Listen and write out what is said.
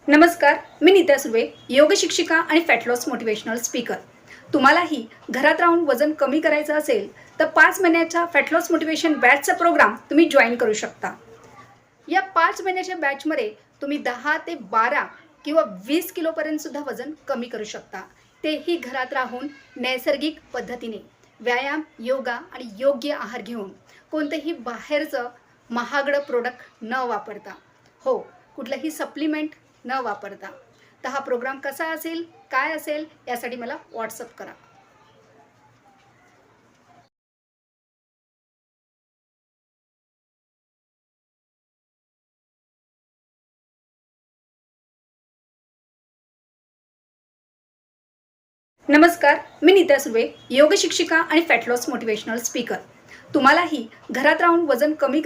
नमस्कार, मी नीता सुर्वे, योग शिक्षिका आणि फॅट लॉस मोटिवेशनल स्पीकर. तुम्हालाही घरात राहून वजन कमी करायचं असेल तर 5 महिन्याच्या फॅट लॉस मोटिवेशन बॅचचा प्रोग्राम तुम्ही जॉईन करू शकता. या 5 महिन्याच्या बॅचमध्ये तुम्ही 10 ते 12 किंवा 20 किलोपर्यंत सुद्धा वजन कमी करू शकता. तेही घरात राहून नैसर्गिक पद्धतीने व्यायाम, योगा आणि योग्य आहार घेऊन, कोणतेही बाहेरचं महागडं प्रोडक्ट न वापरता. हो, कुठलंही सप्लिमेंट न वापरता. तर हा प्रोग्राम कसा असेल, काय असेल यासाठी मला व्हॉट्सअप करा. नमस्कार, मी नीता सुर्वे, योग शिक्षिका आणि फॅट लॉस मोटिवेशनल स्पीकर. तुम्हालाही घरात राहून वजन कमी